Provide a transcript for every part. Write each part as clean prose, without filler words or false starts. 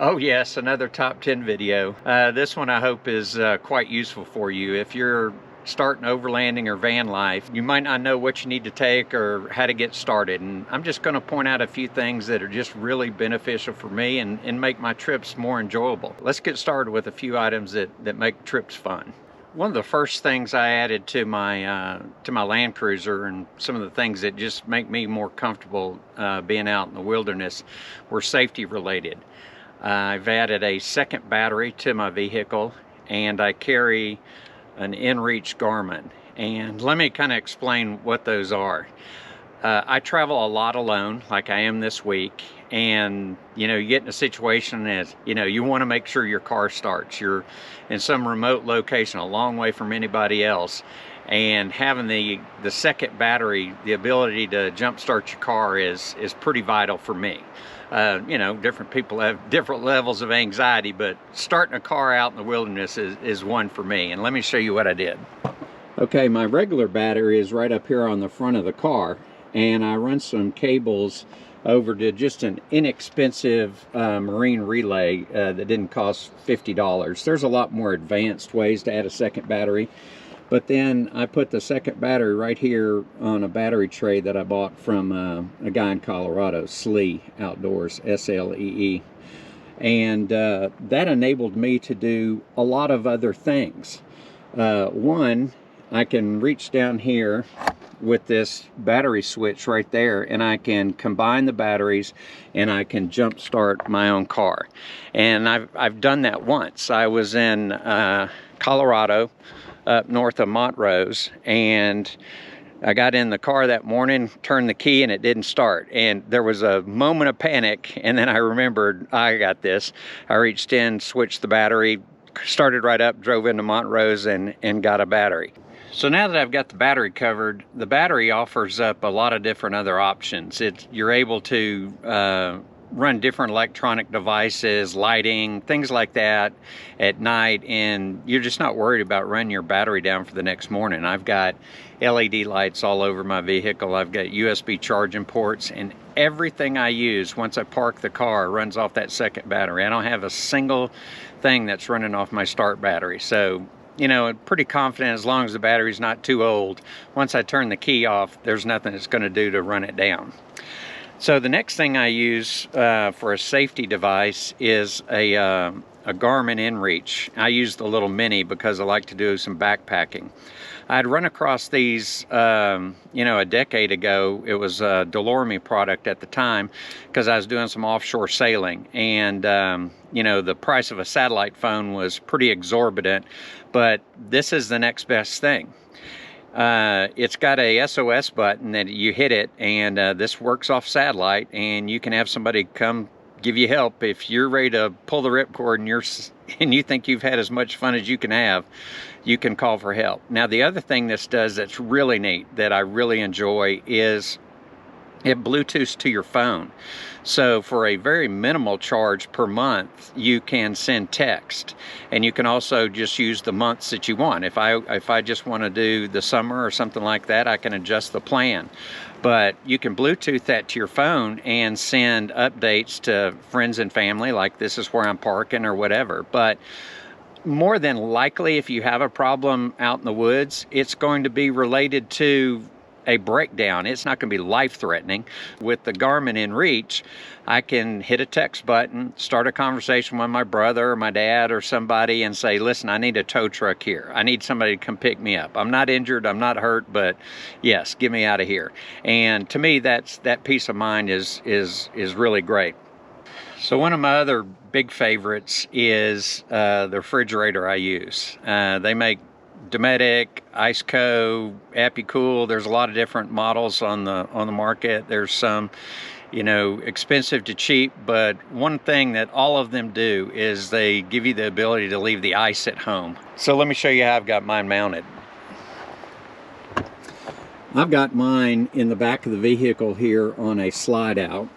Oh yes, another top 10 video. This one I hope is quite useful for you. If you're starting overlanding or van life, you might not know what you need to take or how to get started. And I'm just going to point out a few things that are just really beneficial for me and make my trips more enjoyable. Let's get started with a few items that make trips fun. One of the first things I added to my Land Cruiser, and some of the things that just make me more comfortable being out in the wilderness, were safety related. I've added a second battery to my vehicle, and I carry an inReach Garmin. And let me kind of explain what those are. I travel a lot alone, like I am this week, and you get in a situation that you want to make sure your car starts. You're in some remote location, a long way from anybody else, and having the second battery, the ability to jump start your car is pretty vital for me. Different people have different levels of anxiety, but starting a car out in the wilderness is one for me. And let me show you what I did. Okay, my regular battery is right up here on the front of the car, and I run some cables over to just an inexpensive marine relay that didn't cost $50. There's a lot more advanced ways to add a second battery. But then I put the second battery right here on a battery tray that I bought from a guy in Colorado, Slee Outdoors, S-L-E-E. And that enabled me to do a lot of other things. One, I can reach down here with this battery switch right there, and I can combine the batteries and I can jump start my own car. And I've done that once. I was in Colorado, up north of Montrose, and I got in the car that morning, turned the key, and it didn't start. And there was a moment of panic, and then I remembered, I got this. I reached in, switched the battery, started right up, drove into Montrose, and got a battery. So now that I've got the battery covered, the battery offers up a lot of different other options. You're able to run different electronic devices, lighting, things like that at night, and you're just not worried about running your battery down for the next morning. I've got LED lights all over my vehicle. I've got USB charging ports, and everything I use once I park the car runs off that second battery. I don't have a single thing that's running off my start battery. So pretty confident as long as the battery's not too old. Once I turn the key off, there's nothing it's going to do to run it down. So the next thing I use for a safety device is a Garmin inReach. I use the little mini because I like to do some backpacking. I'd run across these, a decade ago. It was a Delorme product at the time because I was doing some offshore sailing, and the price of a satellite phone was pretty exorbitant, but this is the next best thing. It's got a SOS button that you hit it, and this works off satellite, and you can have somebody come give you help if you're ready to pull the ripcord and you think you've had as much fun as you can have. You can call for help. Now, the other thing this does that's really neat, that I really enjoy, is it Bluetooths to your phone. So for a very minimal charge per month, you can send text, and you can also just use the months that you want. If I just want to do the summer or something like that, I can adjust the plan. But you can Bluetooth that to your phone and send updates to friends and family, like this is where I'm parking or whatever. But more than likely, if you have a problem out in the woods, it's going to be related to a breakdown. It's not going to be life-threatening. With the Garmin inReach, I can hit a text button, start a conversation with my brother or my dad or somebody, and say, listen, I need a tow truck here. I need somebody to come pick me up. I'm not injured, I'm not hurt, but yes, get me out of here. And to me, that peace of mind is really great. So one of my other big favorites is the refrigerator I use. They make Dometic, Iceco, AppyCool. There's a lot of different models on the market. There's some, expensive to cheap, but one thing that all of them do is they give you the ability to leave the ice at home. So let me show you how I've got mine mounted. I've got mine in the back of the vehicle here on a slide out.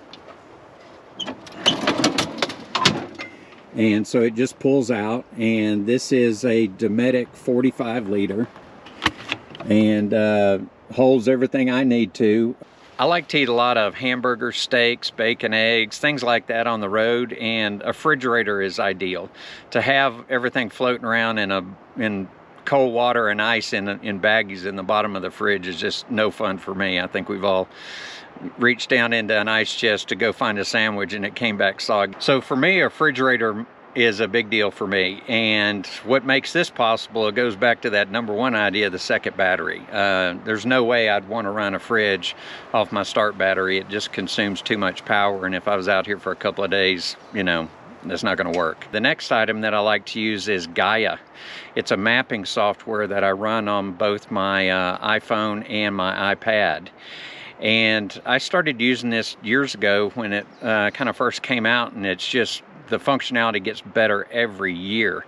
And so it just pulls out, and this is a Dometic 45 liter, and holds everything I need to. I like to eat a lot of hamburgers, steaks, bacon, eggs, things like that on the road, and a refrigerator is ideal. To have everything floating around in cold water and ice in baggies in the bottom of the fridge is just no fun for me. I think we've all reached down into an ice chest to go find a sandwich and it came back soggy. So for me, a refrigerator is a big deal for me, and what makes this possible, it goes back to that number one idea, the second battery. There's no way I'd want to run a fridge off my start battery. It just consumes too much power, and if I was out here for a couple of days, you know, that's not going to work. The next item that I like to use is Gaia. It's a mapping software that I run on both my iPhone and my iPad. And I started using this years ago when it kind of first came out, and it's just, the functionality gets better every year.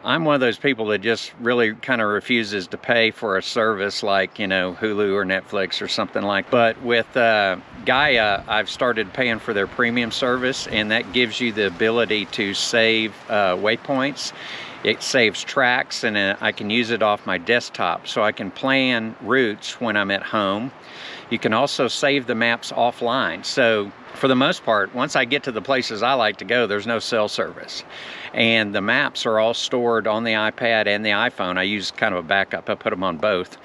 I'm one of those people that just really kind of refuses to pay for a service like, you know, Hulu or Netflix or something like that. But with Gaia, I've started paying for their premium service, and that gives you the ability to save waypoints. It saves tracks, and I can use it off my desktop, so I can plan routes when I'm at home. You can also save the maps offline. So for the most part, once I get to the places I like to go, there's no cell service. And the maps are all stored on the iPad and the iPhone. I use kind of a backup. I put them on both.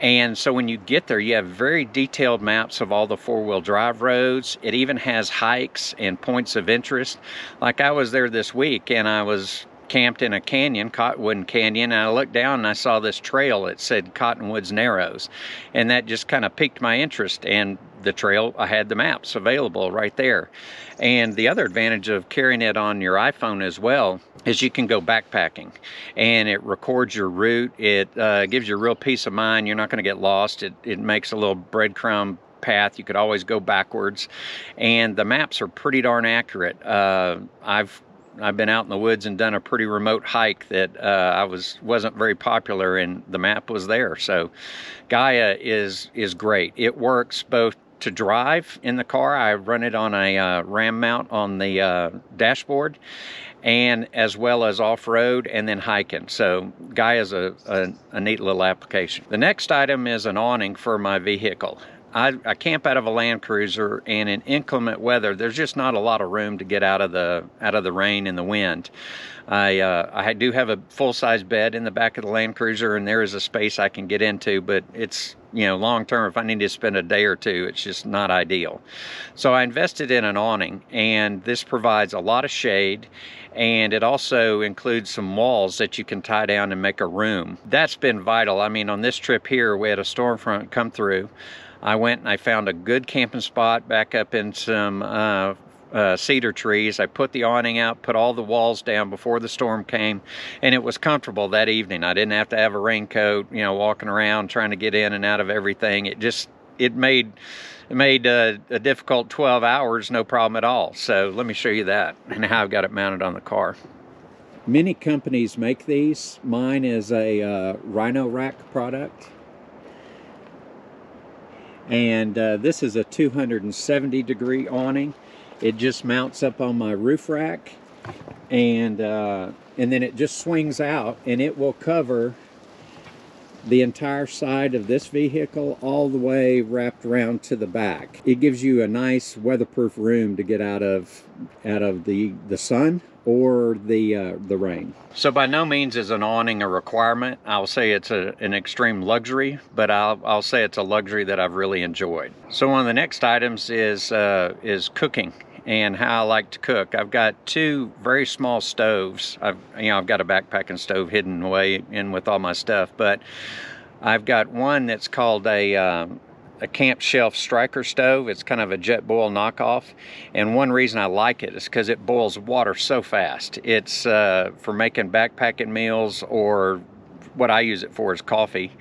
And so when you get there, you have very detailed maps of all the four-wheel drive roads. It even has hikes and points of interest. Like I was there this week, and I was camped in a canyon, Cottonwood Canyon, and I looked down and I saw this trail that said Cottonwood's Narrows, and that just kind of piqued my interest. And the trail, I had the maps available right there. And the other advantage of carrying it on your iPhone as well is you can go backpacking, and it records your route. It gives you a real peace of mind. You're not going to get lost. It makes a little breadcrumb path. You could always go backwards, and the maps are pretty darn accurate. I've been out in the woods and done a pretty remote hike that wasn't very popular, and the map was there. So Gaia is great. It works both to drive in the car. I run it on a RAM mount on the dashboard, and as well as off-road and then hiking. So Gaia is a neat little application. The next item is an awning for my vehicle. I camp out of a Land Cruiser, and in inclement weather, there's just not a lot of room to get out of the rain and the wind. I do have a full-size bed in the back of the Land Cruiser, and there is a space I can get into, but it's, you know, long term, if I need to spend a day or two, it's just not ideal. So I invested in an awning, and this provides a lot of shade, and it also includes some walls that you can tie down and make a room. That's been vital. I mean, on this trip here, we had a storm front come through. I went and I found a good camping spot back up in some cedar trees. I put the awning out, put all the walls down before the storm came, and it was comfortable that evening. I didn't have to have a raincoat, you know, walking around trying to get in and out of everything. It made a difficult 12 hours no problem at all. So let me show you that and how I've got it mounted on the car. Many companies make these. Mine is a Rhino Rack product. And this is a 270-degree awning. It just mounts up on my roof rack, and then it just swings out, and it will cover the entire side of this vehicle all the way wrapped around to the back. It gives you a nice weatherproof room to get out of the sun or the rain. So by no means is an awning a requirement. I'll say it's an extreme luxury, but I'll say it's a luxury that I've really enjoyed. So one of the next items is cooking and how I like to cook. I've got two very small stoves. I've got a backpacking stove hidden away in with all my stuff, but I've got one that's called a Camp Shelf Striker stove. It's kind of a Jetboil knockoff, and one reason I like it is because it boils water so fast. It's for making backpacking meals, or what I use it for is coffee.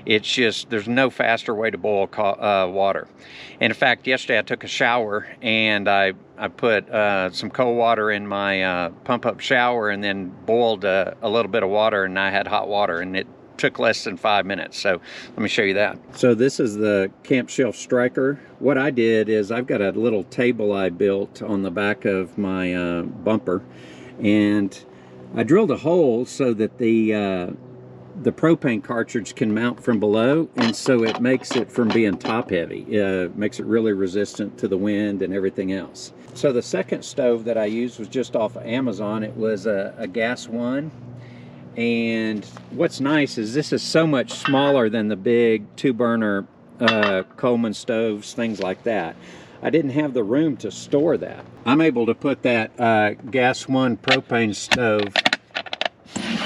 It's just, there's no faster way to boil water. And in fact, yesterday I took a shower, and I put some cold water in my pump-up shower, and then boiled a little bit of water, and I had hot water, and it took less than 5 minutes. So let me show you that. So this is the Camp Shelf Striker. What I did is I've got a little table I built on the back of my bumper, and I drilled a hole so that the the propane cartridge can mount from below, and so it makes it from being top heavy. Makes it really resistant to the wind and everything else. So the second stove that I used was just off of Amazon. It was a gas one. And what's nice is this is so much smaller than the big 2-burner Coleman stoves, things like that. I didn't have the room to store that. I'm able to put that gas one propane stove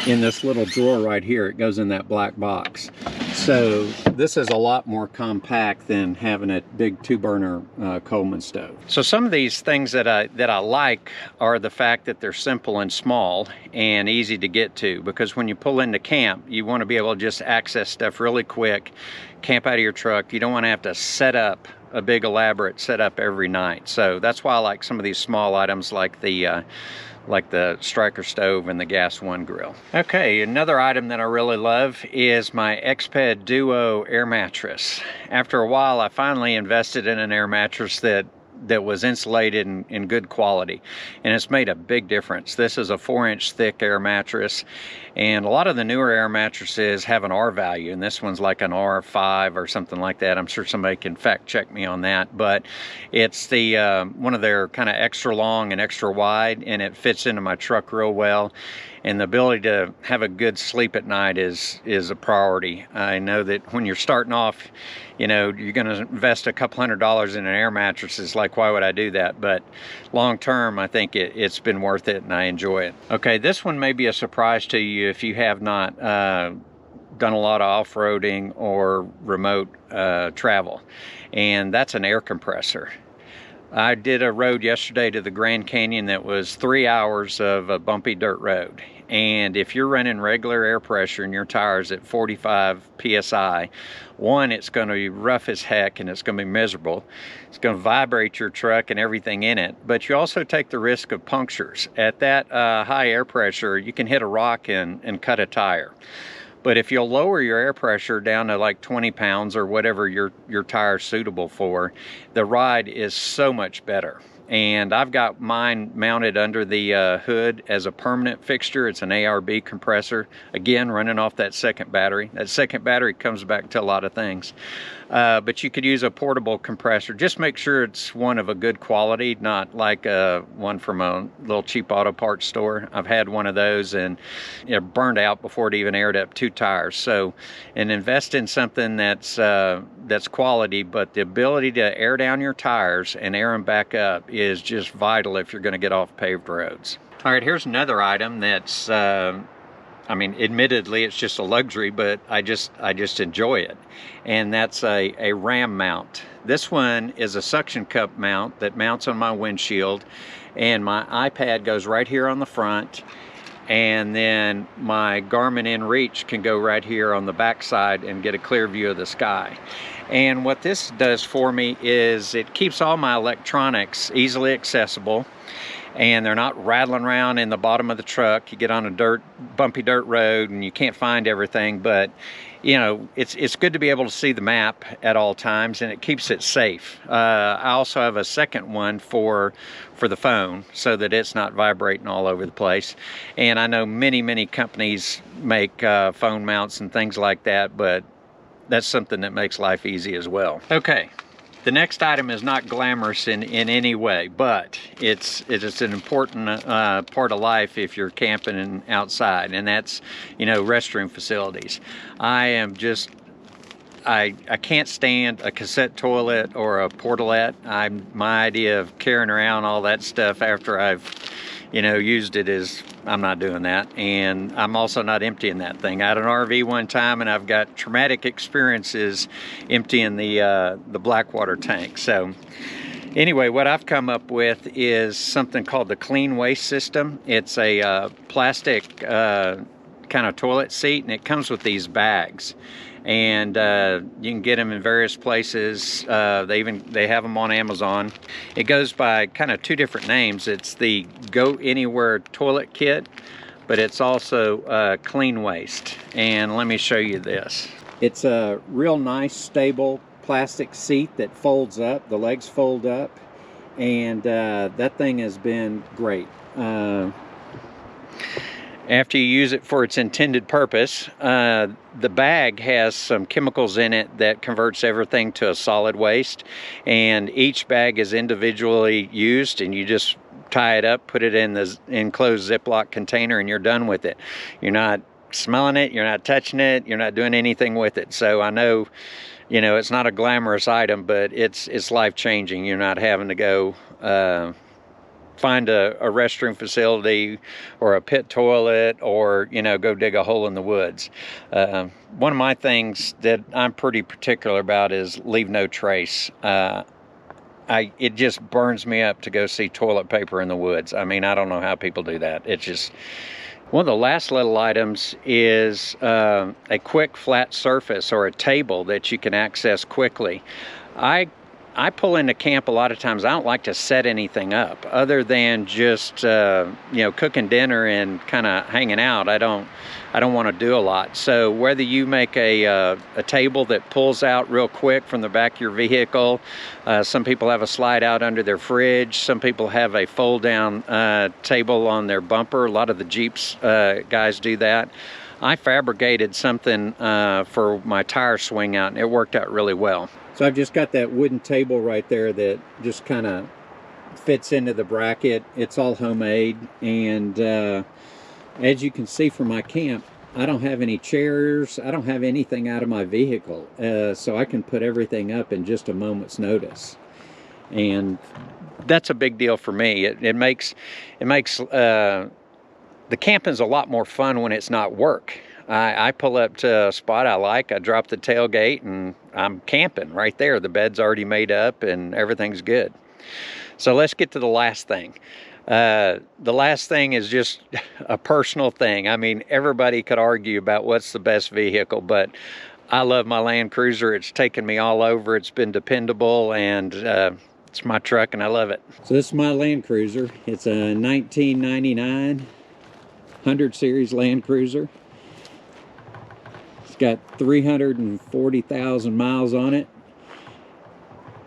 in this little drawer right here. It goes in that black box. So this is a lot more compact than having a big 2-burner Coleman stove. So some of these things that I like are the fact that they're simple and small and easy to get to, because when you pull into camp, you want to be able to just access stuff really quick, camp out of your truck. You don't want to have to set up a big elaborate setup every night. So that's why I like some of these small items like the striker stove and the gas one grill. Okay, another item that I really love is my Exped Duo air mattress. After a while, I finally invested in an air mattress that was insulated and in good quality, and it's made a big difference. This is a 4-inch thick air mattress, and a lot of the newer air mattresses have an R value, and this one's like an R5 or something like that. I'm sure somebody can fact check me on that, but it's the one of their kind of extra long and extra wide, and it fits into my truck real well. And the ability to have a good sleep at night is a priority. I know that when you're starting off, you know, you're going to invest a couple $100s in an air mattress. It's like, why would I do that? But long term, I think it's been worth it, and I enjoy it. Okay, this one may be a surprise to you if you have not done a lot of off-roading or remote travel, and that's an air compressor. I did a road yesterday to the Grand Canyon that was 3 hours of a bumpy dirt road. And if you're running regular air pressure in your tires at 45 PSI, one, it's going to be rough as heck and it's going to be miserable. It's going to vibrate your truck and everything in it. But you also take the risk of punctures. At that high air pressure, you can hit a rock and cut a tire. But if you'll lower your air pressure down to like 20 pounds or whatever your tire's suitable for, the ride is so much better. And I've got mine mounted under the hood as a permanent fixture. It's an ARB compressor, again running off that second battery. That second battery comes back to a lot of things. But you could use a portable compressor. Just make sure it's one of a good quality, not like one from a little cheap auto parts store. I've had one of those and it burned out before it even aired up 2 tires. So, and invest in something that's quality, but the ability to air down your tires and air them back up is just vital if you're going to get off paved roads. All right, here's another item that's I mean, admittedly, it's just a luxury, but I just enjoy it. And that's a ram mount. This one is a suction cup mount that mounts on my windshield, and my iPad goes right here on the front, and then my Garmin InReach can go right here on the back side and get a clear view of the sky. And what this does for me is it keeps all my electronics easily accessible, and they're not rattling around in the bottom of the truck. You get on a bumpy dirt road and you can't find everything, but you know, it's good to be able to see the map at all times, and it keeps it safe. I also have a second one for the phone so that it's not vibrating all over the place. And I know many companies make phone mounts and things like that, but that's something that makes life easy as well. Okay. The next item is not glamorous in any way, but it is an important part of life if you're camping and outside, and that's, you know, restroom facilities. I can't stand a cassette toilet or a portalette. My idea of carrying around all that stuff after I've, you know, used it is, I'm not doing that. And I'm also not emptying that thing. I had an RV one time and I've got traumatic experiences emptying the Blackwater tank. So anyway, what I've come up with is something called the Clean Waste System. It's a plastic kind of toilet seat, and it comes with these bags. And you can get them in various places. They have them on Amazon. It goes by kind of 2 different names. It's the Go Anywhere Toilet Kit, but it's also Clean Waste. And let me show you this. It's a real nice, stable plastic seat that folds up. The legs fold up, and that thing has been great. After you use it for its intended purpose, the bag has some chemicals in it that converts everything to a solid waste, and each bag is individually used, and you just tie it up, put it in the enclosed Ziploc container, and you're done with it. You're not smelling it, you're not touching it, you're not doing anything with it. So I know, you know, it's not a glamorous item, but it's life-changing. You're not having to go find a restroom facility or a pit toilet, or, you know, go dig a hole in the woods. One of my things that I'm pretty particular about is leave no trace. It just burns me up to go see toilet paper in the woods. I mean, I don't know how people do that. It's just... One of the last little items is a quick flat surface or a table that you can access quickly. I pull into camp a lot of times. I don't like to set anything up other than just you know, cooking dinner and kind of hanging out. I don't want to do a lot. So whether you make a table that pulls out real quick from the back of your vehicle, some people have a slide out under their fridge, some people have a fold down table on their bumper. A lot of the Jeeps guys do that. I fabricated something for my tire swing out, and it worked out really well. So I've just got that wooden table right there that just kind of fits into the bracket. It's all homemade, and as you can see from my camp, I don't have any chairs, I don't have anything out of my vehicle, so I can put everything up in just a moment's notice. And that's a big deal for me. It makes the camping's a lot more fun when it's not work. I pull up to a spot I like, I drop the tailgate, and I'm camping right there. The bed's already made up and everything's good. So let's get to the last thing. The last thing is just a personal thing. I mean, everybody could argue about what's the best vehicle, but I love my Land Cruiser. It's taken me all over. It's been dependable, and it's my truck, and I love it. So this is my Land Cruiser. It's a 1999 100 series Land Cruiser. It's got 340,000 miles on it,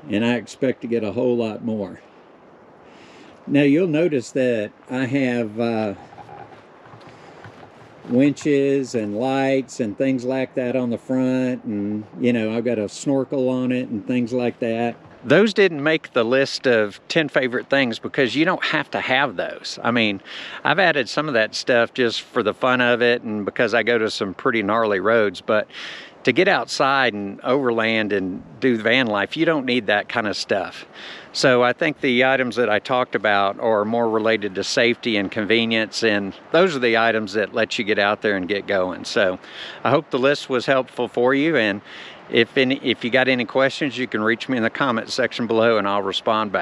and I expect to get a whole lot more. Now you'll notice that I have winches and lights and things like that on the front, and you know, I've got a snorkel on it and things like that. Those didn't make the list of 10 favorite things because you don't have to have those. I mean, I've added some of that stuff just for the fun of it and because I go to some pretty gnarly roads, but to get outside and overland and do van life, you don't need that kind of stuff. So I think the items that I talked about are more related to safety and convenience, and those are the items that let you get out there and get going. So I hope the list was helpful for you, and if you got any questions, you can reach me in the comment section below and I'll respond back.